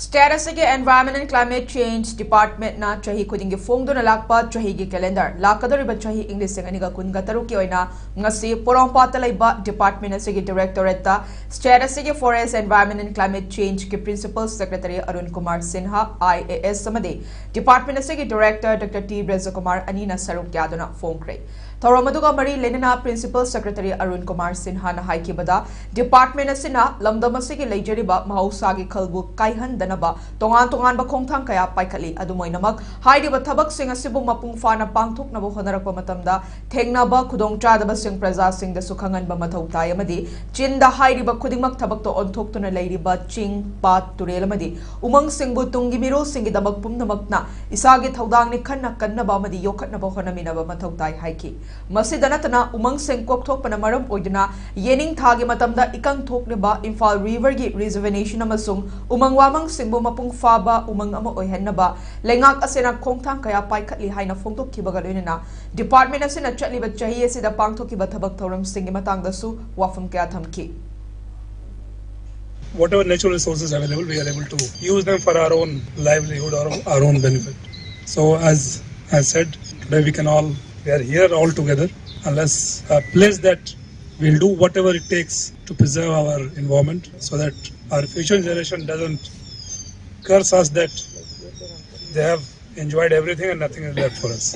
State asige Environment and Climate Change Department na chahi khudingi phongduna lakpa chahi gi calendar lakadoriba chahi English senganiga kunga taruki oina ngasi porongpata laiba department asige directorate ta state asige Forest Environment and Climate Change ki Principal Secretary Arun Kumar Sinha IAS samade department asige director Dr. T Breza Kumar anina saruk yaduna phongkre Thoromaduga Mari Lenina Principal Secretary Arun Kumar Sinha na haikibada department asina lamdamasigi leijariba mahausagi khalbu kaihan danaba tongan ba khongthang kaya paikali adumoinamak haidiba thabak sing asibu mapung fana pangthoknaba honarakpa matamda thengnaba khudongchadaba sing praja sing da sukhangan ba mathau tai amadi chinda haidiba khudingmak thabak to onthoktuna leiriba ching pat turel amadi umang singbu tungi mirol singi damak pumnamakna isagi thaudangni khanna kannaba amadi yokhatnaba honaminaba mathau tai haiki Masidanatana umang sengkok thok panamaram oiduna yening thagi matamda ikang thokneba Imphal River gi reservation amasung umang wamang singbu mapung faba umang ama oihennaba lengak asena khongthang kaya paikhatli haina phongtok khibaga loinana department asena chatliba chahi asida pangthokiba thabak thoram singi matangdasu wafam kaya thamki Whatever natural resources available, we are able to use them for our own livelihood or our own benefit. So as I said, today we are here all together. Let's pledge that we'll do whatever it takes to preserve our environment so that our future generation doesn't curse us that they have enjoyed everything and nothing is left for us.